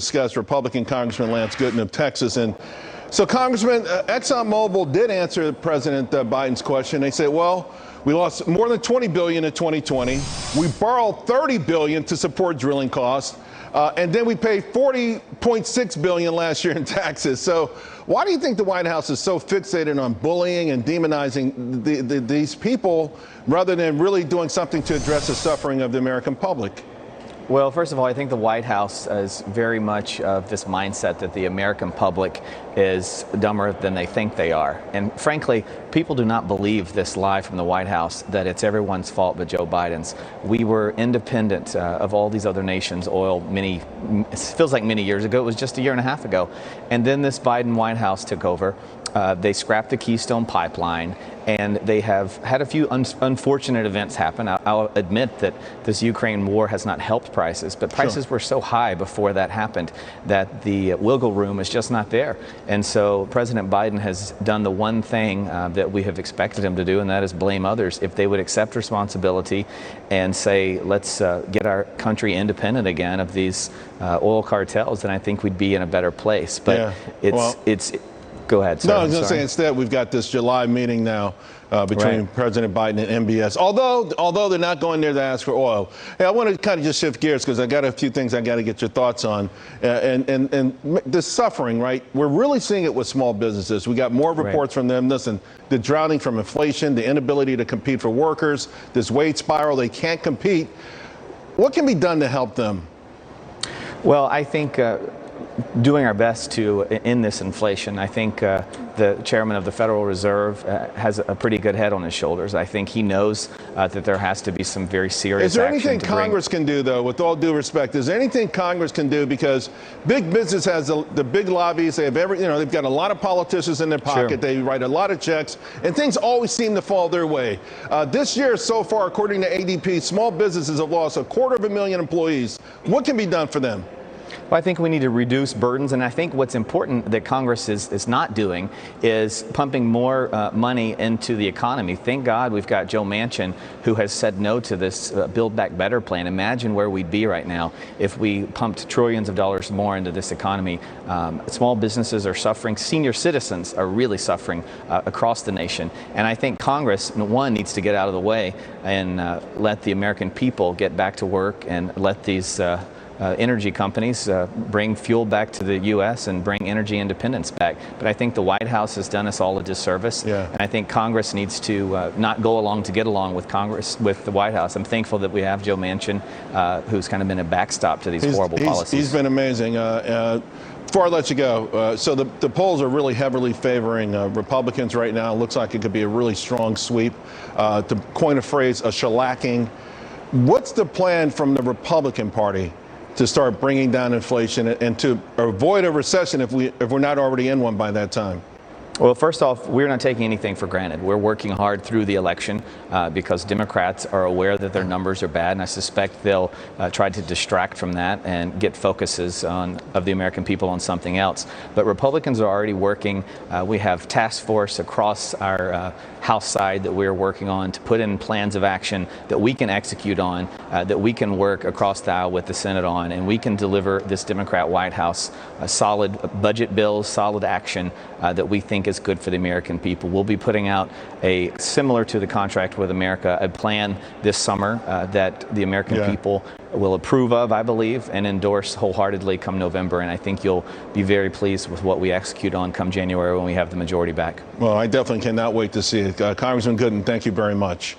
Discuss Republican Congressman Lance Gooden of Texas. And so, Congressman, ExxonMobil did answer President Biden's question. They said, well, we lost more than $20 billion in 2020. We borrowed $30 billion to support drilling costs. And then we paid $40.6 billion last year in taxes. So why do you think the White House is so fixated on bullying and demonizing these people rather than really doing something to address the suffering of the American public? Well, first of all, I think the White House is very much of this mindset that the American public is dumber than they think they are. And frankly, people do not believe this lie from the White House that it's everyone's fault but Joe Biden's. We were independent of all these other nations' oil it feels like many years ago. It was just a year and a half ago. And then this Biden White House took over. They scrapped the Keystone Pipeline, and they have had a few unfortunate events happen. I'll admit that this Ukraine war has not helped prices, but prices were so high before that happened that the wiggle room is just not there. And so President Biden has done the one thing that we have expected him to do, and that is blame others. If they would accept responsibility and say, let's get our country independent again of these oil cartels, then I think we'd be in a better place. But Go ahead, sir. No, I was going to say, instead, we've got this July meeting now between President Biden and MBS, although they're not going there to ask for oil. Hey, I want to kind of just shift gears because I got a few things I got to get your thoughts on. And the suffering, right? We're really seeing it with small businesses. We got more reports from them. Listen, the drowning from inflation, the inability to compete for workers, this wage spiral, they can't compete. What can be done to help them? Well, I think doing our best to end this inflation. I think the chairman of the Federal Reserve has a pretty good head on his shoulders. I think he knows that there has to be some very serious action. Is there anything Congress can do, though, with all due respect? Is there anything Congress can do? Because big business has the big lobbies. They have they've got a lot of politicians in their pocket. They write a lot of checks, and things always seem to fall their way. This year so far, according to ADP, small businesses have lost 250,000 employees. What can be done for them? Well, I think we need to reduce burdens, and I think what's important that Congress is not doing is pumping more money into the economy. Thank God we've got Joe Manchin, who has said no to this Build Back Better plan. Imagine where we'd be right now if we pumped trillions of dollars more into this economy. Small businesses are suffering. Senior citizens are really suffering across the nation. And I think Congress, one, needs to get out of the way and let the American people get back to work and let these energy companies bring fuel back to the U.S. and bring energy independence back. But I think the White House has done us all a disservice. And I think Congress needs to not go along to get along with with the White House. I'm thankful that we have Joe Manchin, who's kind of been a backstop to these horrible policies. He's been amazing. Before I let you go, so the polls are really heavily favoring Republicans right now. It looks like it could be a really strong sweep. To coin a phrase, a shellacking. What's the plan from the Republican Party to start bringing down inflation and to avoid a recession if we're not already in one by that time? Well, first off, we're not taking anything for granted. We're working hard through the election because Democrats are aware that their numbers are bad, and I suspect they'll try to distract from that and get focuses of the American people on something else. But Republicans are already working. We have task force across our House side that we're working on to put in plans of action that we can execute on, that we can work across the aisle with the Senate on, and we can deliver this Democrat White House solid budget bills, solid action that we think is good for the American people. We'll be putting out similar to the Contract with America, a plan this summer that the American people will approve of, I believe, and endorse wholeheartedly come November. And I think you'll be very pleased with what we execute on come January when we have the majority back. Well, I definitely cannot wait to see it. Congressman Gooden, thank you very much.